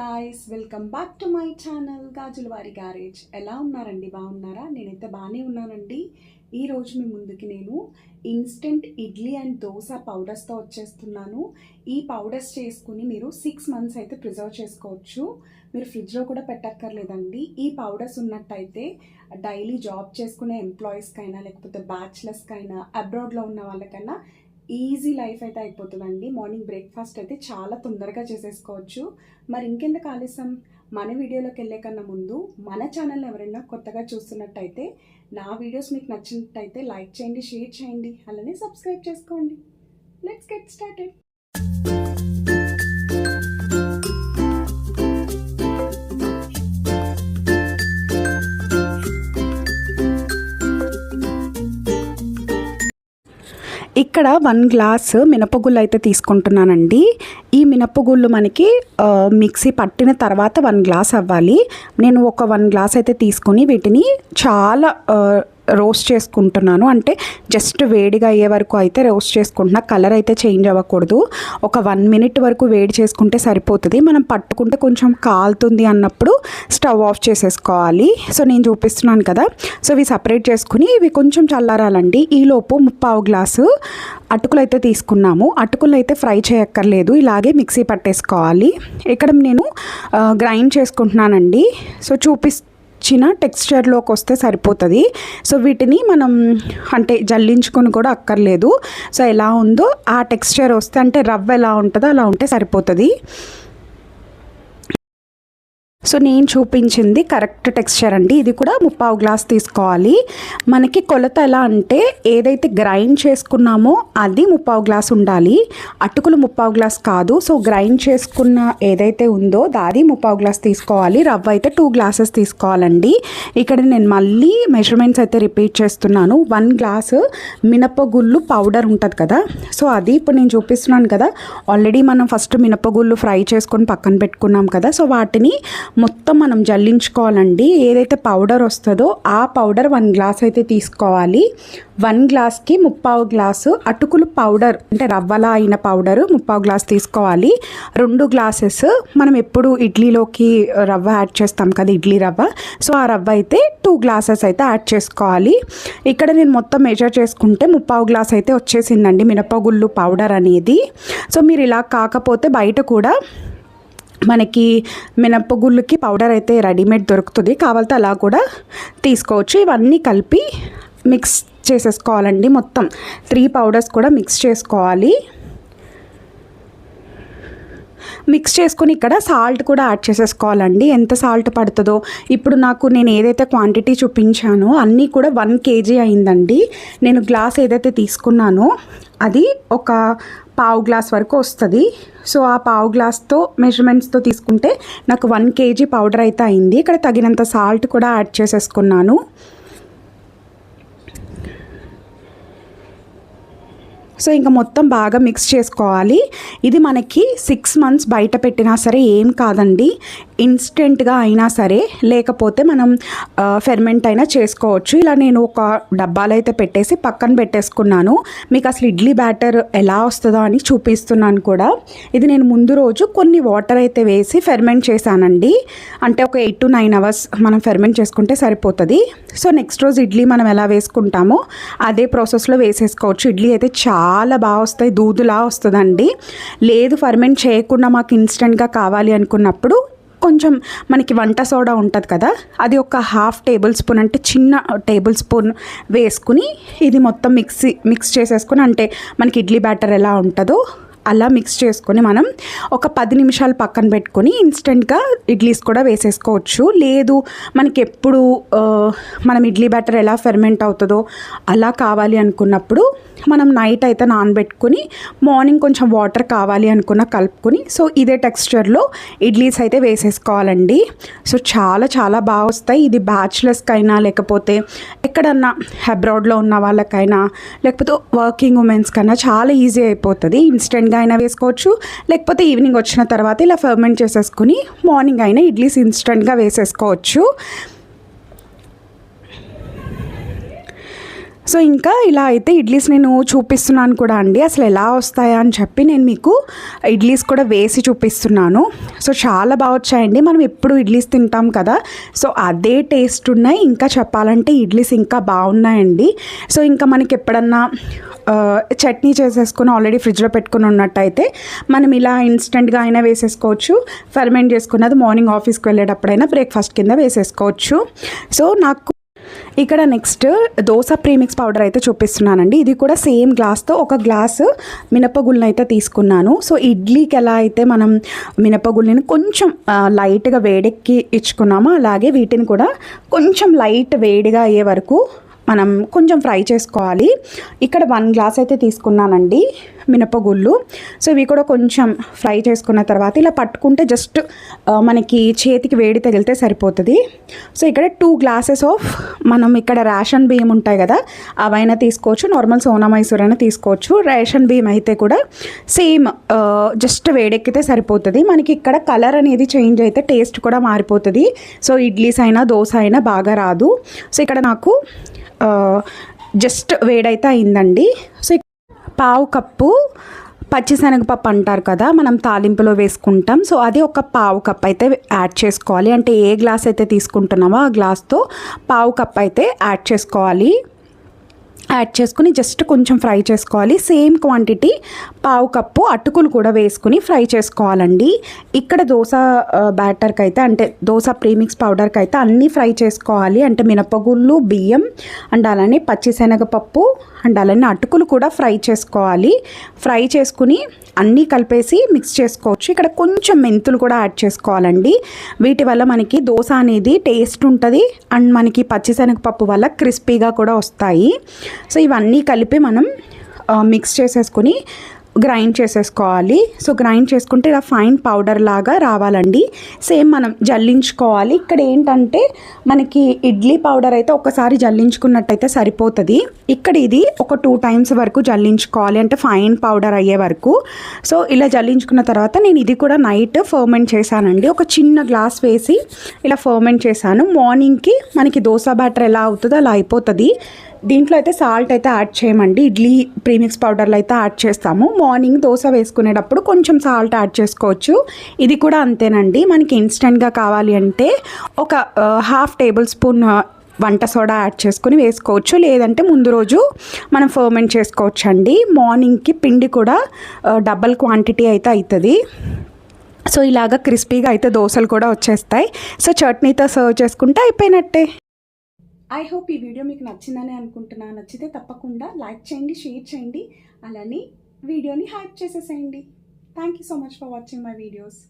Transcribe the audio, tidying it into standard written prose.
Guys, welcome back to my channel Gajulavari garage. ఎలా ఉన్నారండి? బాగున్నారా? నేనైతే బాగానే ఉన్నానండి. ఈరోజు మీ ముందుకి నేను ఇన్స్టెంట్ ఇడ్లీ అండ్ దోశ పౌడర్స్తో వచ్చేస్తున్నాను. ఈ పౌడర్స్ చేసుకుని మీరు 6 months అయితే ప్రిజర్వ్ చేసుకోవచ్చు. మీరు ఫ్రిడ్జ్లో కూడా పెట్టక్కర్లేదండి. ఈ పౌడర్స్ ఉన్నట్టయితే డైలీ జాబ్ చేసుకునే ఎంప్లాయీస్కైనా లేకపోతే బ్యాచిలర్స్కైనా అబ్రాడ్లో ఉన్న వాళ్ళకైనా ఈజీ లైఫ్ అయితే అయిపోతుందండి. మార్నింగ్ బ్రేక్ఫాస్ట్ అయితే చాలా తొందరగా చేసేసుకోవచ్చు. మరి ఇంకెందుకు ఆలస్యం, మన వీడియోలోకి వెళ్ళే కన్నా ముందు మన ఛానల్ ఎవరైనా కొత్తగా చూస్తున్నట్టయితే నా వీడియోస్ మీకు నచ్చినట్టయితే లైక్ చేయండి, షేర్ చేయండి, అలానే సబ్స్క్రైబ్ చేసుకోండి. Let's get started. ఇక్కడ 1 glass మినపగుళ్ళు అయితే తీసుకుంటున్నానండి. ఈ మినపగుళ్ళు మనకి మిక్సీ పట్టిన తర్వాత 1 glass అవ్వాలి. నేను ఒక 1 glass అయితే తీసుకొని వీటిని చాలా రోస్ట్ చేసుకుంటున్నాను. అంటే జస్ట్ వేడిగా అయ్యే వరకు అయితే రోస్ట్ చేసుకుంటున్నా. కలర్ అయితే చేంజ్ అవ్వకూడదు. ఒక 1 minute వరకు వేడి చేసుకుంటే సరిపోతుంది. మనం పట్టుకుంటే కొంచెం కాలుతుంది అన్నప్పుడు స్టవ్ ఆఫ్ చేసేసుకోవాలి. సో నేను చూపిస్తున్నాను కదా. సో ఇవి సపరేట్ చేసుకుని ఇవి కొంచెం చల్లారాలండి. ఈలోపు 1/4 glass అటుకులు అయితే తీసుకున్నాము. అటుకులు అయితే ఫ్రై చేయక్కర్లేదు, ఇలాగే మిక్సీ పట్టేసుకోవాలి. ఇక్కడ నేను గ్రైండ్ చేసుకుంటున్నానండి. సో చిన్న టెక్స్చర్లోకి వస్తే సరిపోతుంది. సో వీటిని మనం అంటే జల్లించుకొని కూడా అక్కర్లేదు. సో ఎలా ఉందో ఆ టెక్స్చర్ వస్తే, అంటే రవ్వ ఎలా ఉంటుందో అలా ఉంటే సరిపోతుంది. సో నేను చూపించింది కరెక్ట్ టెక్స్చర్ అండి. ఇది కూడా 1/4 glass తీసుకోవాలి. మనకి కొలత ఎలా అంటే ఏదైతే గ్రైండ్ చేసుకున్నామో అది 1/4 glass ఉండాలి. అటుకులు 1/4 glass కాదు. సో గ్రైండ్ చేసుకున్న ఏదైతే ఉందో దాది 1/4 glass తీసుకోవాలి. రవ్వ అయితే 2 glasses తీసుకోవాలండి. ఇక్కడ నేను మళ్ళీ మెజర్మెంట్స్ అయితే రిపీట్ చేస్తున్నాను. 1 glass మినపగుళ్ళు పౌడర్ ఉంటుంది కదా, సో అది ఇప్పుడు నేను చూపిస్తున్నాను కదా. ఆల్రెడీ మనం ఫస్ట్ మినపగుళ్ళు ఫ్రై చేసుకొని పక్కన పెట్టుకున్నాం కదా. సో వాటిని మొత్తం మనం జల్లించుకోవాలండి. ఏదైతే పౌడర్ వస్తుందో ఆ పౌడర్ 1 glass అయితే తీసుకోవాలి. 1 glassకి 1/4 glass అటుకులు పౌడర్, అంటే రవ్వలా అయిన పౌడర్ 1/4 glass తీసుకోవాలి. 2 glasses మనం ఎప్పుడు ఇడ్లీలోకి రవ్వ యాడ్ చేస్తాం కదా, ఇడ్లీ రవ్వ. సో ఆ రవ్వ అయితే 2 glasses అయితే యాడ్ చేసుకోవాలి. ఇక్కడ నేను మొత్తం మెజర్ చేసుకుంటే 1/4 glass అయితే వచ్చేసిందండి మినపగుళ్ళు పౌడర్ అనేది. సో మీరు ఇలా కాకపోతే బయట కూడా మనకి మినపగుళ్ళకి పౌడర్ అయితే రెడీమేడ్ దొరుకుతుంది, కావాలంటే అలా కూడా తీసుకోవచ్చు. ఇవన్నీ కలిపి మిక్స్ చేసేసుకోవాలండి. మొత్తం 3 పౌడర్స్ కూడా మిక్స్ చేసుకోవాలి. మిక్స్ చేసుకుని ఇక్కడ సాల్ట్ కూడా యాడ్ చేసేసుకోవాలండి. ఎంత సాల్ట్ పడుతుందో, ఇప్పుడు నేను ఏదైతే క్వాంటిటీ చూపించానో అన్నీ కూడా 1 kg అయిందండి. నేను గ్లాస్ ఏదైతే తీసుకున్నానో అది ఒక 1/4 glass వరకు వస్తుంది. సో ఆ 1/4 glassతో మెజర్మెంట్స్తో తీసుకుంటే నాకు 1 kg పౌడర్ అయితే అయింది. ఇక్కడ తగినంత సాల్ట్ కూడా యాడ్ చేసేసుకున్నాను. సో ఇంకా మొత్తం బాగా మిక్స్ చేసుకోవాలి. ఇది మనకి 6 months బయట పెట్టినా సరే ఏం కాదండి. ఇన్స్టెంట్గా అయినా సరే, లేకపోతే మనం ఫెర్మెంట్ అయినా చేసుకోవచ్చు. ఇలా నేను ఒక డబ్బాలో అయితే పెట్టేసి పక్కన పెట్టేసుకున్నాను. మీకు అసలు ఇడ్లీ బ్యాటర్ ఎలా వస్తుందో అని చూపిస్తున్నాను కూడా. ఇది నేను ముందు రోజు కొన్ని వాటర్ అయితే వేసి ఫెర్మెంట్ చేశానండి. అంటే ఒక 8 to 9 hours మనం ఫెర్మెంట్ చేసుకుంటే సరిపోతుంది. సో నెక్స్ట్ రోజు ఇడ్లీ మనం ఎలా వేసుకుంటామో అదే ప్రాసెస్లో వేసేసుకోవచ్చు. ఇడ్లీ అయితే చాలా బాగా వస్తాయి, దూదులా వస్తుందండి. లేదు ఫర్మెంట్ చేయకుండా మాకు ఇన్స్టెంట్గా కావాలి అనుకున్నప్పుడు కొంచెం మనకి వంట సోడా ఉంటుంది కదా, అది ఒక 1/2 tablespoon, అంటే చిన్న టేబుల్ స్పూన్ వేసుకుని ఇది మొత్తం మిక్స్ చేసేసుకుని, అంటే మనకి ఇడ్లీ బ్యాటర్ ఎలా ఉంటుందో అలా మిక్స్ చేసుకొని మనం ఒక 10 నిమిషాలు పక్కన పెట్టుకొని ఇన్స్టెంట్గా ఇడ్లీస్ కూడా వేసేసుకోవచ్చు. లేదు మనకి ఎప్పుడు మనం ఇడ్లీ బ్యాటర్ ఎలా ఫెర్మెంట్ అవుతుందో అలా కావాలి అనుకున్నప్పుడు మనం నైట్ అయితే నానబెట్టుకుని మార్నింగ్ కొంచెం వాటర్ కావాలి అనుకున్న కలుపుకొని, సో ఇదే టెక్స్చర్లో ఇడ్లీస్ అయితే వేసేసుకోవాలండి. సో చాలా చాలా బాగా వస్తాయి. ఇది బ్యాచిలర్స్కైనా లేకపోతే ఎక్కడన్నా అబ్రాడ్లో ఉన్న వాళ్ళకైనా లేకపోతే వర్కింగ్ ఉమెన్స్కైనా చాలా ఈజీ అయిపోతుంది. ఇన్స్టెంట్గా అయినా వేసుకోవచ్చు, లేకపోతే ఈవినింగ్ వచ్చిన తర్వాత ఇలా ఫర్మెంట్ చేసేసుకుని మార్నింగ్ అయినా ఇడ్లీస్ ఇన్స్టెంట్గా వేసేసుకోవచ్చు. సో ఇంకా ఇలా అయితే ఇడ్లీస్ నేను చూపిస్తున్నాను కూడా అండి, అసలు ఎలా వస్తాయా అని చెప్పి నేను మీకు ఇడ్లీస్ కూడా వేసి చూపిస్తున్నాను. సో చాలా బాగా వచ్చాయండి. మనం ఎప్పుడు ఇడ్లీస్ తింటాం కదా, సో అదే టేస్ట్ ఉన్నాయి. ఇంకా చెప్పాలంటే ఇడ్లీస్ ఇంకా బాగున్నాయండి. సో ఇంకా మనకి ఎప్పుడన్నా చట్నీ చేసేసుకుని ఆల్రెడీ ఫ్రిడ్జ్లో పెట్టుకుని ఉన్నట్టయితే మనం ఇలా ఇన్స్టెంట్గా అయినా వేసేసుకోవచ్చు. ఫెర్మెంట్ చేసుకున్నది మార్నింగ్ ఆఫీస్కి వెళ్ళేటప్పుడైనా బ్రేక్ఫాస్ట్ కింద వేసేసుకోవచ్చు. సో నాకు ఇక్కడ నెక్స్ట్ దోశ ప్రీమిక్స్ పౌడర్ అయితే చూపిస్తున్నానండి. ఇది కూడా సేమ్ గ్లాస్తో ఒక గ్లాసు మినపగుళ్ళని అయితే తీసుకున్నాను. సో ఇడ్లీకి ఎలా అయితే మనం మినపగుళ్ళని కొంచెం లైట్గా వేడెక్కి ఇచ్చుకున్నామో అలాగే వీటిని కూడా కొంచెం లైట్ వేడిగా అయ్యే వరకు మనం కొంచెం ఫ్రై చేసుకోవాలి. ఇక్కడ 1 గ్లాస్ అయితే తీసుకున్నానండి మినపగుళ్ళు. సో ఇవి కూడా కొంచెం ఫ్రై చేసుకున్న తర్వాత ఇలా పట్టుకుంటే జస్ట్ మనకి చేతికి వేడి తగిలితే సరిపోతుంది. సో ఇక్కడ 2 గ్లాసెస్ ఆఫ్ మనం ఇక్కడ రేషన్ బియ్యం ఉంటాయి కదా, అవైనా తీసుకోవచ్చు, నార్మల్ సోనా మైసూర్ అయినా తీసుకోవచ్చు. రేషన్ బియ్యం అయితే కూడా సేమ్ జస్ట్ వేడెక్కితే సరిపోతుంది. మనకి ఇక్కడ కలర్ అనేది చేంజ్ అయితే టేస్ట్ కూడా మారిపోతుంది. సో ఇడ్లీస్ అయినా దోశ అయినా బాగా రాదు. సో ఇక్కడ నాకు జస్ట్ వేడైతే అయిందండి. సో 1/2 కప్పు పచ్చిశనగపప్పు అంటారు కదా, మనం తాలింపులో వేసుకుంటాం. సో అది ఒక 1/2 కప్ అయితే యాడ్ చేసుకోవాలి. అంటే ఏ గ్లాస్ అయితే తీసుకుంటున్నామో ఆ గ్లాస్తో 1/2 కప్ అయితే యాడ్ చేసుకోవాలి. యాడ్ చేసుకుని జస్ట్ కొంచెం ఫ్రై చేసుకోవాలి. సేమ్ క్వాంటిటీ 1/2 కప్పు అటుకులు కూడా వేసుకుని ఫ్రై చేసుకోవాలండి. ఇక్కడ దోశ బ్యాటర్కి అయితే అంటే దోశ ప్రీమిక్స్ పౌడర్కి అయితే అన్నీ ఫ్రై చేసుకోవాలి. అంటే మినపగుళ్ళు, బియ్యం అండ్ అలానే పచ్చిశనగపప్పు అండ్ అలానే అటుకులు కూడా ఫ్రై చేసుకోవాలి. ఫ్రై చేసుకుని అన్నీ కలిపేసి మిక్స్ చేసుకోవచ్చు. ఇక్కడ కొంచెం మెంతులు కూడా యాడ్ చేసుకోవాలండి. వీటి వల్ల మనకి దోశ అనేది టేస్ట్ ఉంటుంది అండ్ మనకి పచ్చిశనగపప్పు వల్ల క్రిస్పీగా కూడా వస్తాయి. సో ఇవన్నీ కలిపి మనం మిక్స్ చేసేసుకుని గ్రైండ్ చేసేసుకోవాలి. సో గ్రైండ్ చేసుకుంటే ఇలా ఫైన్ పౌడర్ లాగా రావాలండి. సేమ్ మనం జల్లించుకోవాలి. ఇక్కడ ఏంటంటే మనకి ఇడ్లీ పౌడర్ అయితే ఒకసారి జల్లించుకున్నట్టయితే సరిపోతుంది. ఇక్కడ ఇది ఒక 2 టైమ్స్ వరకు జల్లించుకోవాలి, అంటే ఫైన్ పౌడర్ అయ్యే వరకు. సో ఇలా జల్లించుకున్న తర్వాత నేను ఇది కూడా నైట్ ఫర్మెంట్ చేశానండి. ఒక చిన్న గ్లాస్ వేసి ఇలా ఫర్మెంట్ చేశాను. మార్నింగ్కి మనకి దోశ బ్యాటర్ ఎలా అవుతుందో అలా అయిపోతుంది. దీంట్లో అయితే సాల్ట్ అయితే యాడ్ చేయమండి, ఇడ్లీ ప్రీమిక్స్ పౌడర్లో అయితే యాడ్ చేస్తాము. మార్నింగ్ దోశ వేసుకునేటప్పుడు కొంచెం సాల్ట్ యాడ్ చేసుకోవచ్చు. ఇది కూడా అంతేనండి. మనకి ఇన్స్టెంట్గా కావాలి అంటే ఒక 1/2 టేబుల్ స్పూన్ వంట సోడా యాడ్ చేసుకుని వేసుకోవచ్చు. లేదంటే ముందు రోజు మనం ఫర్మెంట్ చేసుకోవచ్చు అండి. మార్నింగ్కి పిండి కూడా డబల్ క్వాంటిటీ అయితే అవుతుంది. సో ఇలాగ క్రిస్పీగా అయితే దోశలు కూడా వచ్చేస్తాయి. సో చట్నీతో సర్వ్ చేసుకుంటే అయిపోయినట్టే. ఐ హోప్ ఈ వీడియో మీకు నచ్చిందని అనుకుంటున్నాను. నచ్చితే తప్పకుండా లైక్ చేయండి, షేర్ చేయండి, అలానే వీడియోని హైప్ చేసేసేయండి. Thank you so much for watching my videos.